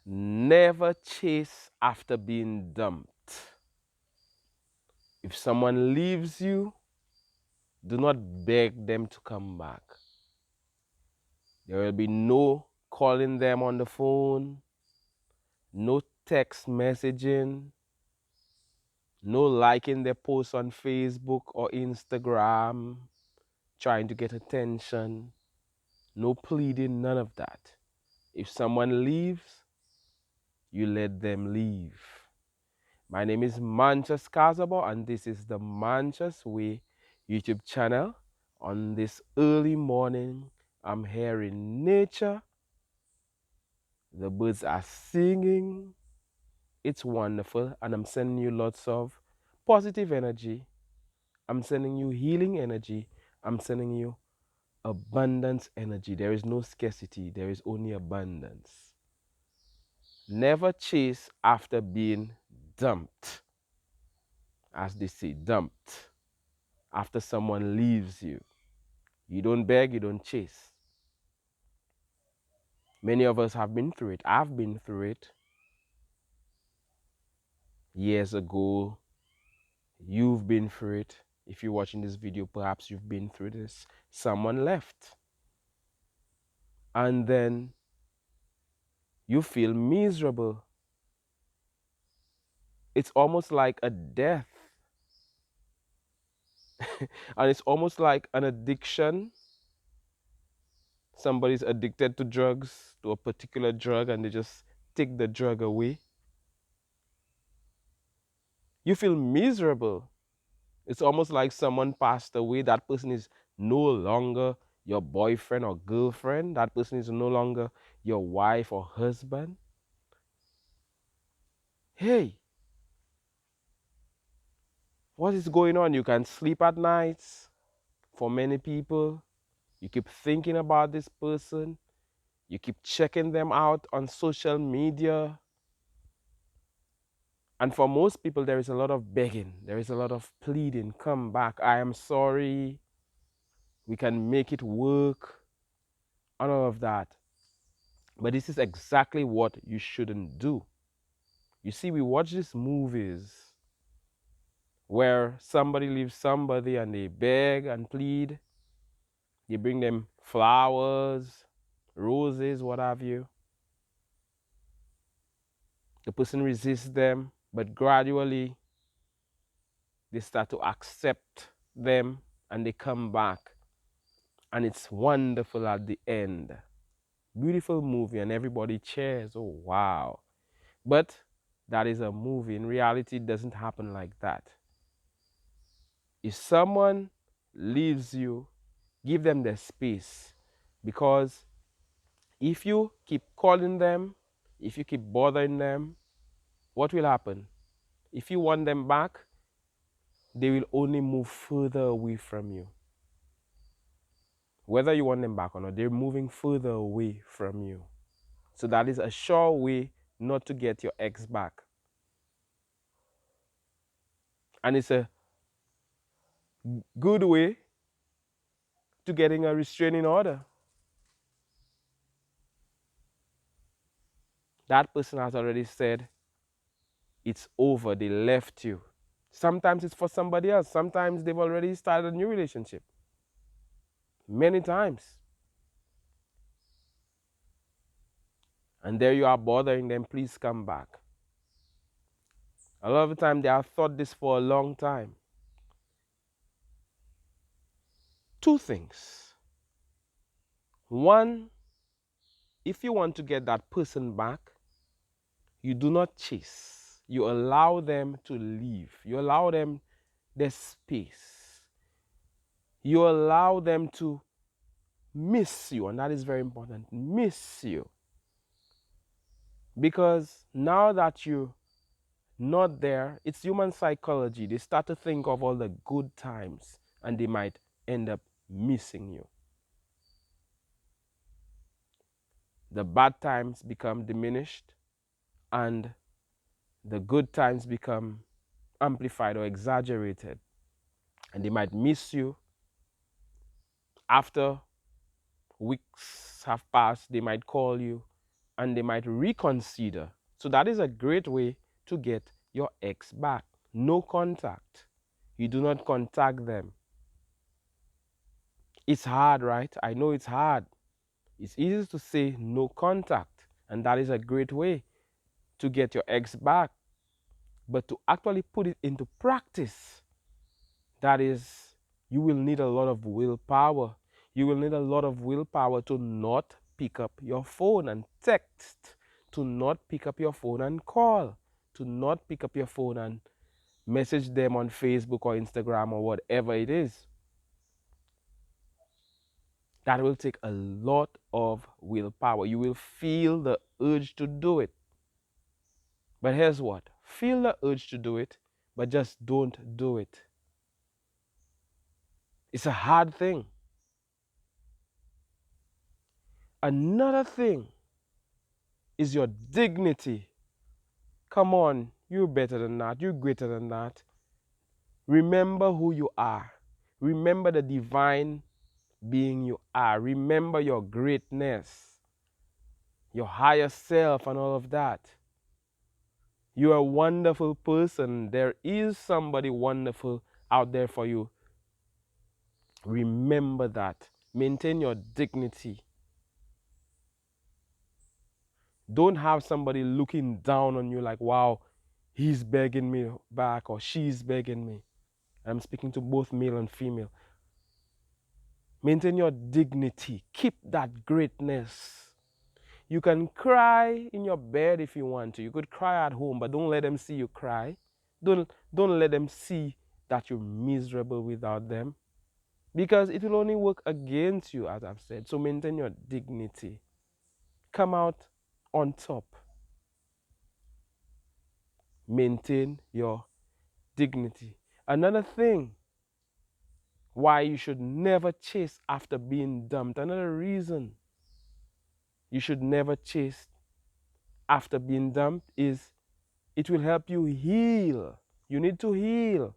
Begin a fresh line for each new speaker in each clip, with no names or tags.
Never chase after being dumped. If someone leaves you, do not beg them to come back. There will be no calling them on the phone, no text messaging, no liking their posts on Facebook or Instagram, trying to get attention, no pleading, none of that. If someone leaves, you let them leave. My name is Manchas Kazabo, and this is the Manchas Way YouTube channel. On this early morning, I'm here in nature. The birds are singing. It's wonderful, and I'm sending you lots of positive energy. I'm sending you healing energy. I'm sending you abundance energy. There is no scarcity, there is only abundance. Never chase after being dumped, as they say, dumped. After someone leaves you, you don't beg, you don't chase. Many of us have been through it. I've been through it years ago. You've been through it. If you're watching this video, perhaps you've been through this. Someone left. And then you feel miserable. It's almost like a death. And it's almost like an addiction. Somebody's addicted to drugs, to a particular drug, and they just take the drug away. You feel miserable. It's almost like someone passed away. That person is no longer your boyfriend or girlfriend. That person is no longer your wife or husband. Hey, what is going on? You can sleep at nights. For many people, you keep thinking about this person. You keep checking them out on social media. And for most people, there is a lot of begging. There is a lot of pleading. Come back. I am sorry. We can make it work. And all of that. But this is exactly what you shouldn't do. You see, we watch these movies where somebody leaves somebody and they beg and plead. You bring them flowers, roses, what have you. The person resists them, but gradually they start to accept them and they come back. And it's wonderful at the end. Beautiful movie, and everybody cheers. Oh, wow. But that is a movie. In reality, it doesn't happen like that. If someone leaves you, give them their space. Because if you keep calling them, if you keep bothering them, what will happen? If you want them back, they will only move further away from you. Whether you want them back or not, they're moving further away from you. So that is a sure way not to get your ex back. And it's a good way to getting a restraining order. That person has already said it's over, they left you. Sometimes it's for somebody else. Sometimes they've already started a new relationship. Many times. And there you are bothering them, please come back. A lot of the time they have thought this for a long time. Two things. One, if you want to get that person back, you do not chase. You allow them to leave. You allow them their space. You allow them to miss you, and that is very important. Miss you. Because now that you're not there, it's human psychology. They start to think of all the good times and they might end up missing you. The bad times become diminished and the good times become amplified or exaggerated. And they might miss you. After weeks have passed, they might call you and they might reconsider. So that is a great way to get your ex back. No contact. You do not contact them. It's hard, right? I know it's hard. It's easy to say no contact, and that is a great way to get your ex back. But to actually put it into practice, that is, you will need a lot of willpower. You will need a lot of willpower to not pick up your phone and text, to not pick up your phone and call, to not pick up your phone and message them on Facebook or Instagram or whatever it is. That will take a lot of willpower. You will feel the urge to do it. But here's what, feel the urge to do it, but just don't do it. It's a hard thing. Another thing is your dignity. Come on, you're better than that. You're greater than that. Remember who you are. Remember the divine being you are. Remember your greatness, your higher self, and all of that. You're a wonderful person. There is somebody wonderful out there for you. Remember that. Maintain your dignity. Don't have somebody looking down on you like, wow, he's begging me back or she's begging me. I'm speaking to both male and female. Maintain your dignity. Keep that greatness. You can cry in your bed if you want to. You could cry at home, but don't let them see you cry. Don't let them see that you're miserable without them, because it will only work against you, as I've said. So maintain your dignity. Come out on top. Maintain your dignity. Another thing why you should never chase after being dumped. Another reason you should never chase after being dumped is it will help you heal. You need to heal.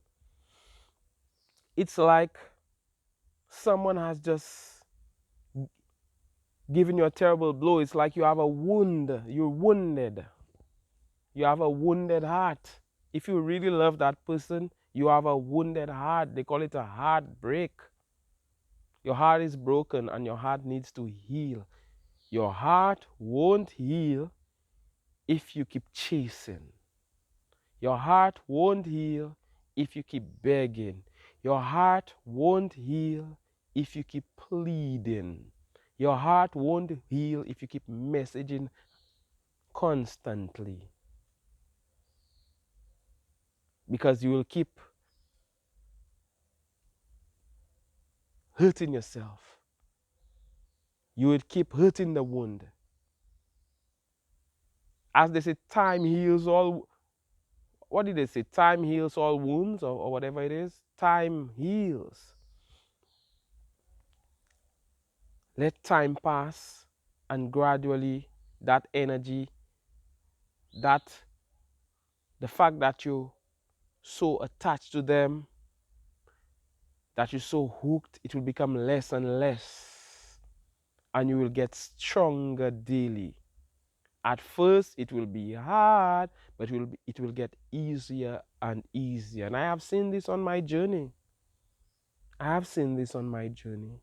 It's like someone has just given you a terrible blow. It's like you have a wound. You're wounded. You have a wounded heart. If you really love that person, you have a wounded heart. They call it a heartbreak. Your heart is broken and your heart needs to heal. Your heart won't heal if you keep chasing. Your heart won't heal if you keep begging. Your heart won't heal if you keep pleading. Your heart won't heal if you keep messaging constantly. Because you will keep hurting yourself. You will keep hurting the wound. As they say, time heals all. What did they say? Time heals all wounds, or whatever it is. Time heals. Let time pass, and gradually that energy, that the fact that you're so attached to them, that you're so hooked, it will become less and less. And you will get stronger daily. At first, it will be hard, but it will get easier and easier. And I have seen this on my journey. I have seen this on my journey.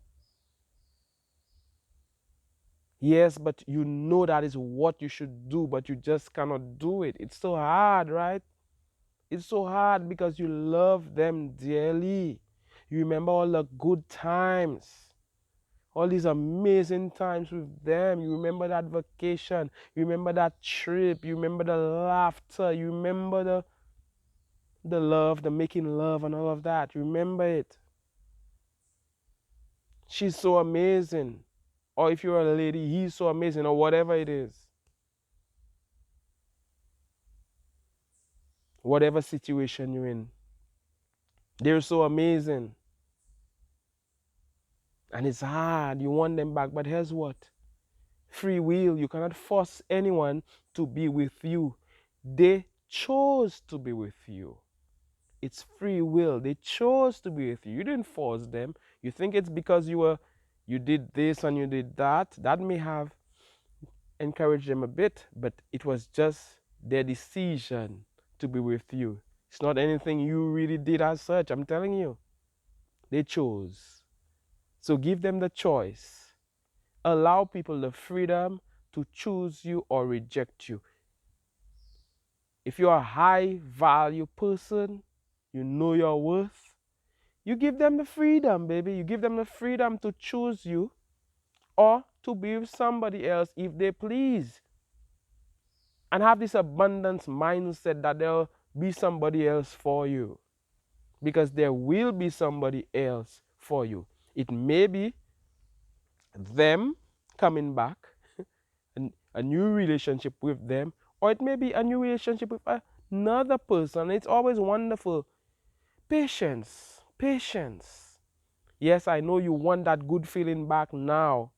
Yes, but you know that is what you should do, but you just cannot do it. It's so hard, right? It's so hard because you love them dearly. You remember all the good times, all these amazing times with them. You remember that vacation. You remember that trip. You remember the laughter. You remember the love, the making love and all of that. You remember it. She's so amazing. Or if you're a lady, he's so amazing, or whatever it is. Whatever situation you're in, they're so amazing. And it's hard. You want them back. But here's what, free will. You cannot force anyone to be with you. They chose to be with you. It's free will. They chose to be with you. You didn't force them. You think it's because you did this and you did that. That may have encourage them a bit, but it was just their decision to be with you. It's not anything you really did as such. I'm telling you, they chose. So give them the choice. Allow people the freedom to choose you or reject you. If you're a high value person, you know your worth, you give them the freedom, baby. You give them the freedom to choose you or to be with somebody else if they please. And have this abundance mindset that there'll be somebody else for you. Because there will be somebody else for you. It may be them coming back, a new relationship with them, or it may be a new relationship with another person. It's always wonderful. Patience, patience. Yes, I know you want that good feeling back now,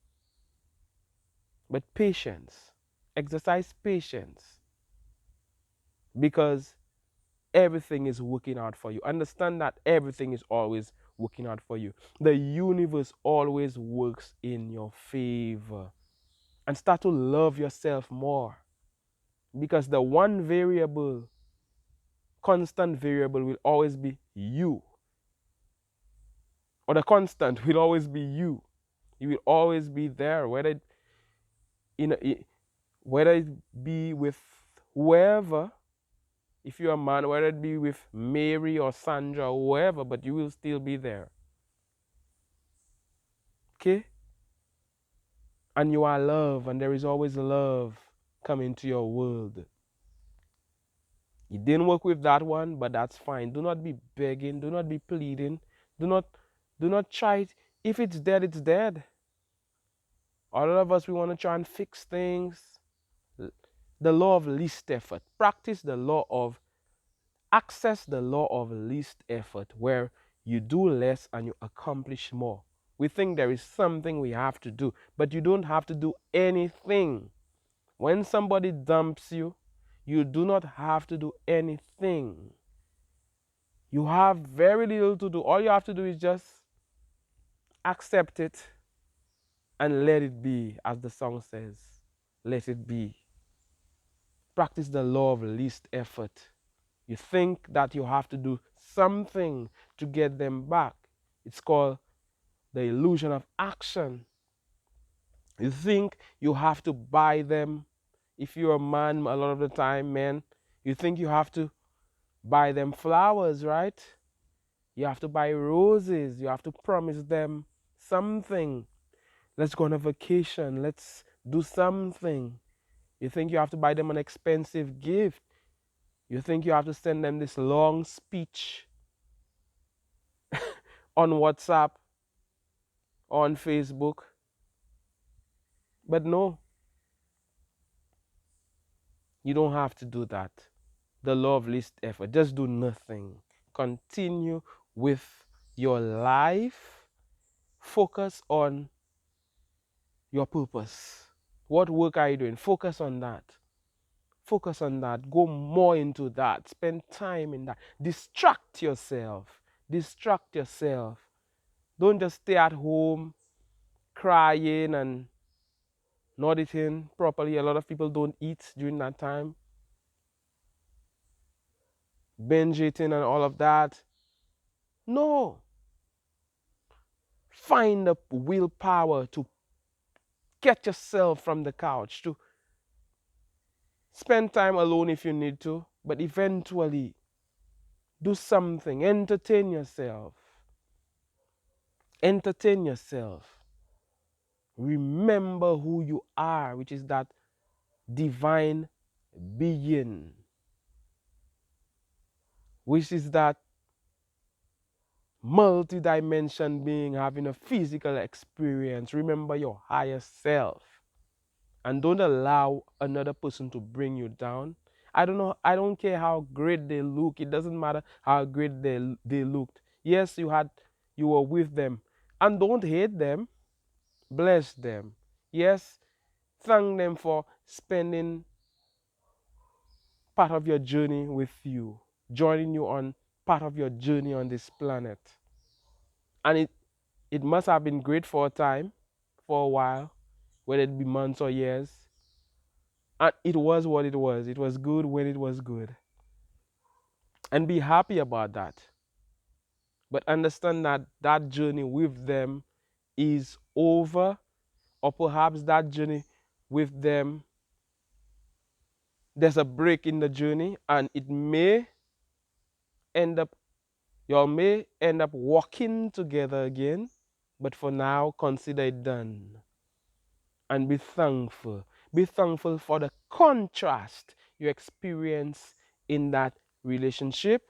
but patience. Exercise patience because everything is working out for you. Understand that everything is always working out for you. The universe always works in your favor. And start to love yourself more because the one variable, constant variable, will always be you. Or the constant will always be you. You will always be there, in a, whether it be with whoever, if you're a man, whether it be with Mary or Sandra or whoever, but you will still be there. Okay? And you are love, and there is always love coming to your world. It didn't work with that one, but that's fine. Do not be begging, do not be pleading, do not try it. If it's dead, it's dead. All of us, we want to try and fix things. The law of least effort. Practice the law of access the law of least effort where you do less and you accomplish more. We think there is something we have to do, but you don't have to do anything. When somebody dumps you, you do not have to do anything. You have very little to do. All you have to do is just accept it and let it be, as the song says. Let it be. Practice the law of least effort. You think that you have to do something to get them back. It's called the illusion of action. You think you have to buy them. If you're a man, a lot of the time, men, you think you have to buy them flowers, right? You have to buy roses. You have to promise them something. Let's go on a vacation. Let's do something. You think you have to buy them an expensive gift. You think you have to send them this long speech on WhatsApp, on Facebook. But no, you don't have to do that. The law of least effort. Just do nothing. Continue with your life. Focus on your purpose. What work are you doing? Focus on that. Focus on that. Go more into that. Spend time in that. Distract yourself. Distract yourself. Don't just stay at home crying and not eating properly. A lot of people don't eat during that time. Binge eating and all of that. No. Find the willpower to get yourself from the couch, to spend time alone if you need to, but eventually do something. Entertain yourself. Entertain yourself. Remember who you are, which is that divine being, which is that multi-dimension being having a physical experience. Remember your higher self and don't allow another person to bring you down. I don't know, I don't care how great they look. It doesn't matter how great they looked. Yes, you were with them. And don't hate them. Bless them. Yes, thank them for spending part of your journey with you, joining you on part of your journey on this planet. And it must have been great for a time, for a while, whether it be months or years. And it was what it was. It was good when it was good. And be happy about that. But understand that that journey with them is over, or perhaps that journey with them, there's a break in the journey, and it may end up, y'all may end up walking together again. But for now, consider it done and be thankful. Be thankful for the contrast you experience in that relationship,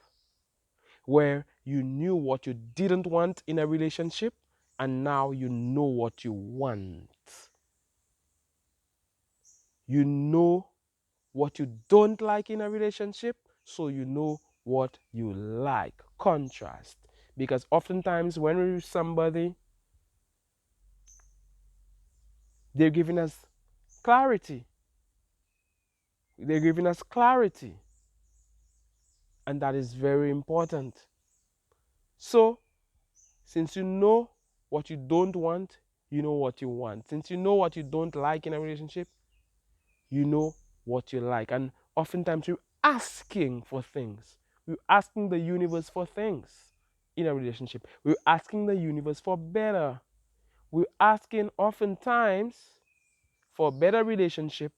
where you knew what you didn't want in a relationship and now you know what you want. You know what you don't like in a relationship, so you know what you like. Contrast. Because oftentimes when we're with somebody, they're giving us clarity. They're giving us clarity. And that is very important. So, since you know what you don't want, you know what you want. Since you know what you don't like in a relationship, you know what you like. And oftentimes we're asking for things. We're asking the universe for things in a relationship. We're asking the universe for better. We're asking oftentimes for a better relationship,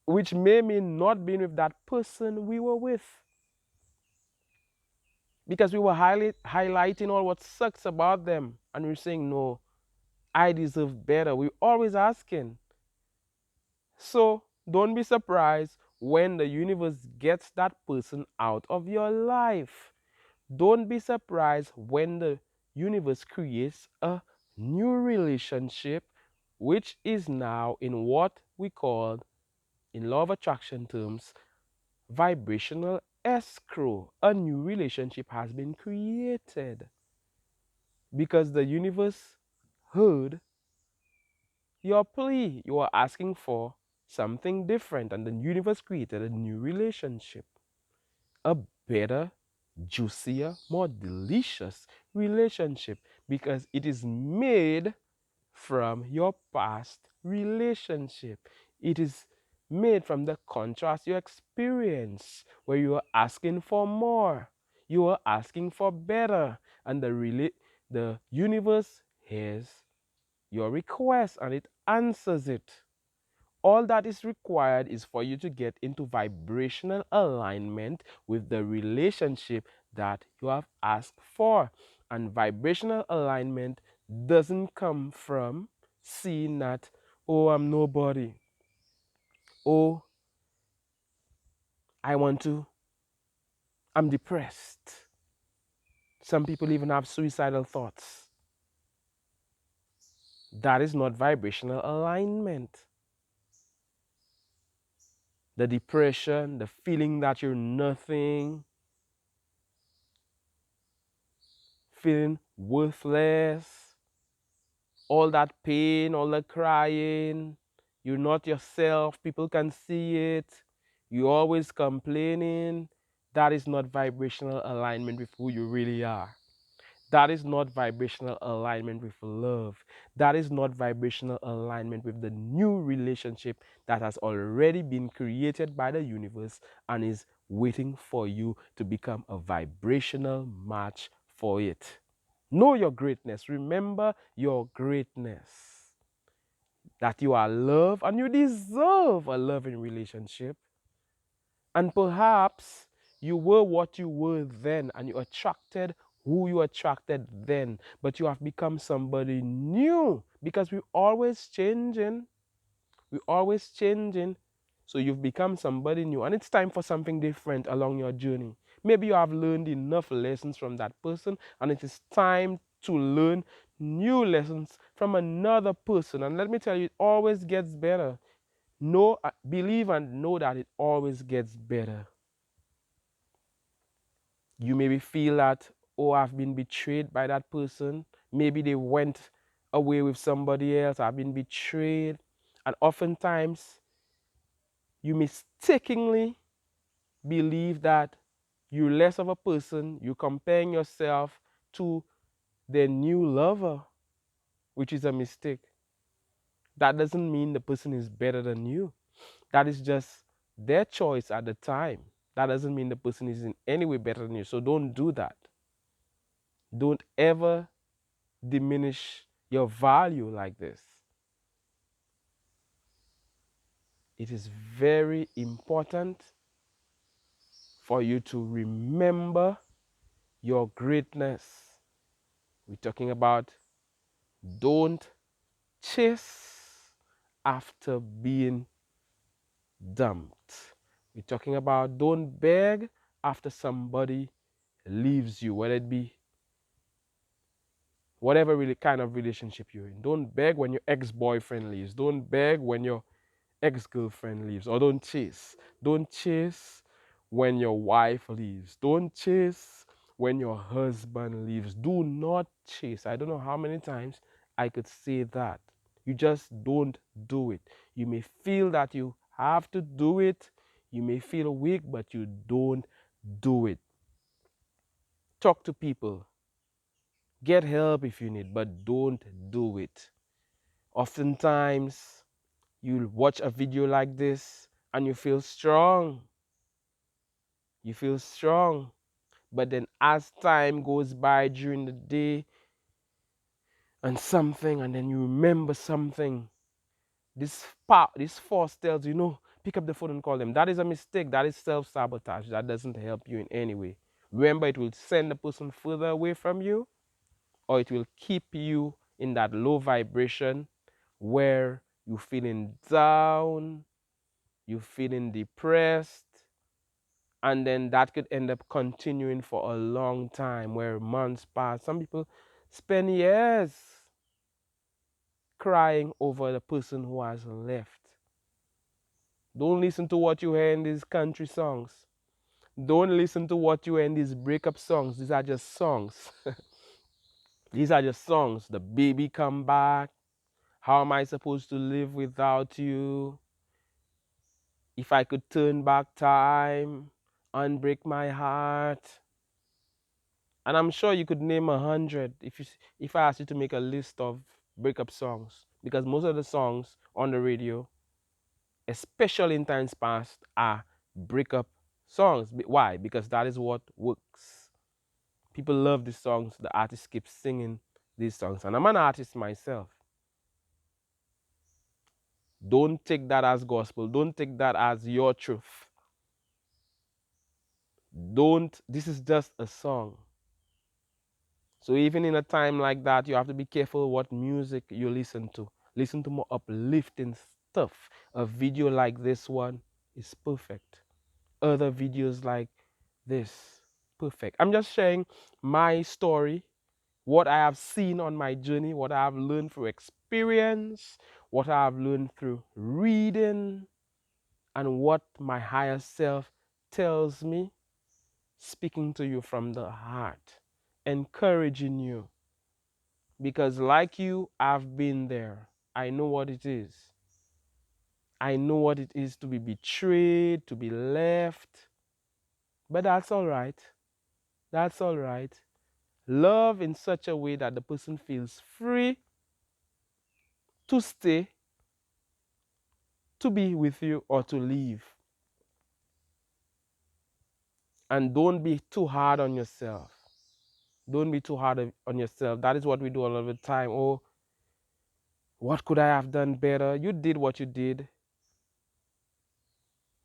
which may mean not being with that person we were with. Because we were highlighting all what sucks about them. And we're saying, no, I deserve better. We're always asking. So don't be surprised when the universe gets that person out of your life. Don't be surprised when the universe creates a new relationship, which is now in what we call, in law of attraction terms, vibrational escrow. A new relationship has been created because the universe heard your plea. You are asking for something different, and the universe created a new relationship, a better, juicier, more delicious relationship because it is made from your past relationship. It is made from the contrast you experience, where you are asking for more, you are asking for better, and the universe hears your request and it answers it. All that is required is for you to get into vibrational alignment with the relationship that you have asked for. And vibrational alignment doesn't come from seeing that, oh, I'm nobody. Oh, I want to, I'm depressed. Some people even have suicidal thoughts. That is not vibrational alignment. The depression, the feeling that you're nothing, feeling worthless, all that pain, all the crying, you're not yourself, people can see it, you're always complaining. That is not vibrational alignment with who you really are. That is not vibrational alignment with love. That is not vibrational alignment with the new relationship that has already been created by the universe and is waiting for you to become a vibrational match for it. Know your greatness. Remember your greatness. That you are loved and you deserve a loving relationship. And perhaps you were what you were then and you attracted who you attracted then, but you have become somebody new because we're always changing. We're always changing. So you've become somebody new and it's time for something different along your journey. Maybe you have learned enough lessons from that person and it is time to learn new lessons from another person. And let me tell you, it always gets better. Know, believe and know that it always gets better. You maybe feel that, oh, I've been betrayed by that person. Maybe they went away with somebody else. I've been betrayed. And oftentimes, you mistakenly believe that you're less of a person. You're comparing yourself to their new lover, which is a mistake. That doesn't mean the person is better than you. That is just their choice at the time. That doesn't mean the person is in any way better than you. So don't do that. Don't ever diminish your value like this. It is very important for you to remember your greatness. We're talking about don't chase after being dumped. We're talking about don't beg after somebody leaves you, whether it be whatever really kind of relationship you're in. Don't beg when your ex-boyfriend leaves. Don't beg when your ex-girlfriend leaves. Or don't chase. Don't chase when your wife leaves. Don't chase when your husband leaves. Do not chase. I don't know how many times I could say that. You just don't do it. You may feel that you have to do it. You may feel weak, but you don't do it. Talk to people. Get help if you need, but don't do it. Oftentimes, you'll watch a video like this and you feel strong. You feel strong. But then as time goes by during the day and then you remember something, this force tells you, no, pick up the phone and call them. That is a mistake. That is self-sabotage. That doesn't help you in any way. Remember, it will send the person further away from you, or it will keep you in that low vibration where you're feeling down, you're feeling depressed, and then that could end up continuing for a long time where months pass. Some people spend years crying over the person who has left. Don't listen to what you hear in these country songs. Don't listen to what you hear in these breakup songs. These are just songs. These are just songs. The baby come back. How am I supposed to live without you? If I could turn back time, unbreak my heart. And I'm sure you could name 100 if I asked you to make a list of breakup songs. Because most of the songs on the radio, especially in times past, are breakup songs. Why? Because that is what works. People love these songs. The artists keep singing these songs. And I'm an artist myself. Don't take that as gospel. Don't take that as your truth. This is just a song. So even in a time like that, you have to be careful what music you listen to. Listen to more uplifting stuff. A video like this one is perfect. Other videos like this, perfect. I'm just sharing my story, what I have seen on my journey, what I have learned through experience, what I have learned through reading, and what my higher self tells me, speaking to you from the heart, encouraging you. Because, like you, I've been there. I know what it is. I know what it is to be betrayed, to be left. But that's all right. That's all right. Love in such a way that the person feels free to stay, to be with you, or to leave. And don't be too hard on yourself. Don't be too hard on yourself. That is what we do all of the time. Oh, what could I have done better? You did what you did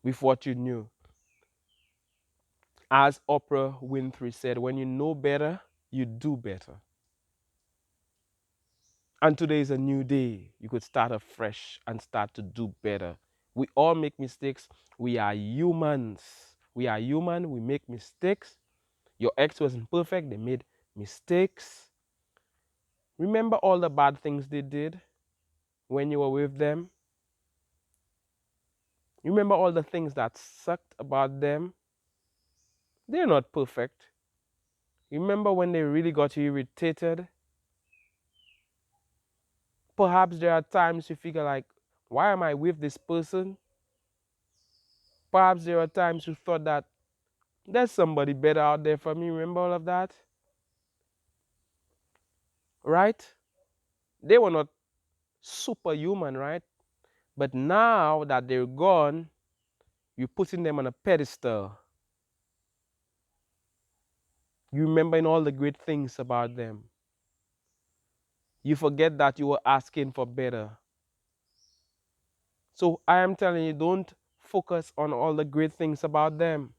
with what you knew. As Oprah Winfrey said, when you know better, you do better. And today is a new day. You could start afresh and start to do better. We all make mistakes. We are humans. We are human. We make mistakes. Your ex wasn't perfect. They made mistakes. Remember all the bad things they did when you were with them? Remember all the things that sucked about them? They're not perfect. Remember when they really got you irritated? Perhaps there are times you figure like, why am I with this person? Perhaps there are times you thought that there's somebody better out there for me. Remember all of that? Right? They were not superhuman, right? But now that they're gone, you're putting them on a pedestal. You remembering all the great things about them. You forget that you were asking for better. So I am telling you, don't focus on all the great things about them.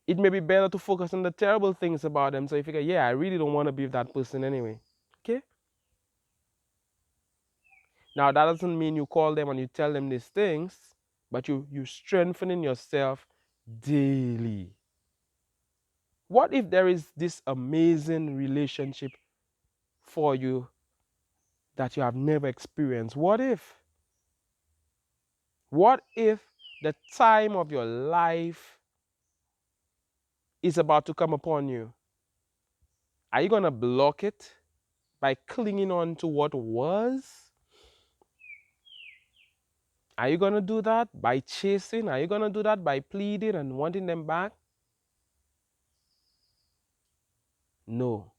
It may be better to focus on the terrible things about them. So you figure, yeah, I really don't want to be with that person anyway. Okay? Now that doesn't mean you call them and you tell them these things, but you strengthening yourself daily. What if there is this amazing relationship for you that you have never experienced? What if? What if the time of your life is about to come upon you? Are you going to block it by clinging on to what was? Are you going to do that by chasing? Are you going to do that by pleading and wanting them back? No.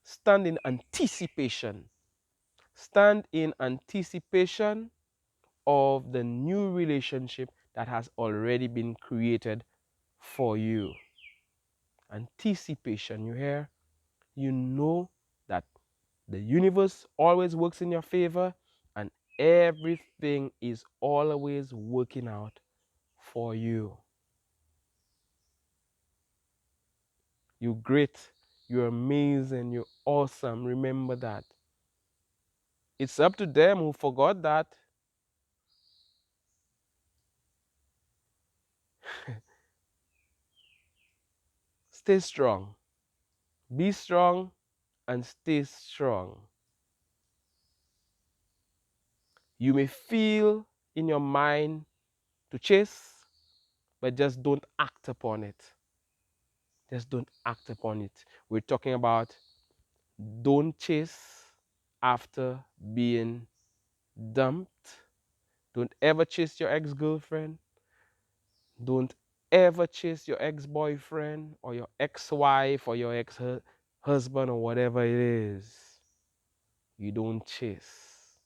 Stand in anticipation. Stand in anticipation of the new relationship that has already been created for you. Anticipation, you hear? You know that the universe always works in your favor and everything is always working out for you. You're great. You're amazing. You're awesome. Remember that. It's up to them who forgot that. Stay strong. Be strong and stay strong. You may feel in your mind to chase, but just don't act upon it. Just don't act upon it. We're talking about don't chase after being dumped. Don't ever chase your ex-girlfriend. Don't ever chase your ex-boyfriend or your ex-wife or your ex-husband or whatever it is. You don't chase.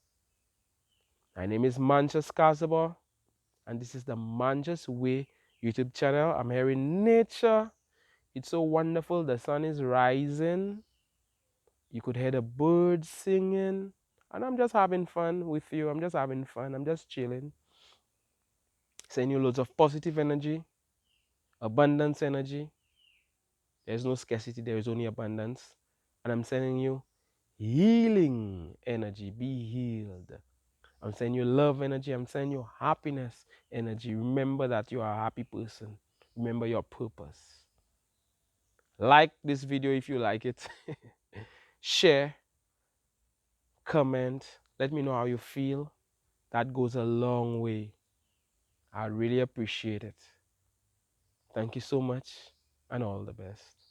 My name is Manchas Kazaba, and this is the Manchas Way YouTube channel. I'm here in nature. It's so wonderful. The sun is rising. You could hear the birds singing. And I'm just having fun with you. I'm just having fun. I'm just chilling. Sending you loads of positive energy, abundance energy. There's no scarcity, there is only abundance. And I'm sending you healing energy. Be healed. I'm sending you love energy. I'm sending you happiness energy. Remember that you are a happy person. Remember your purpose. Like this video if you like it. Share, comment. Let me know how you feel. That goes a long way. I really appreciate it. Thank you so much and all the best.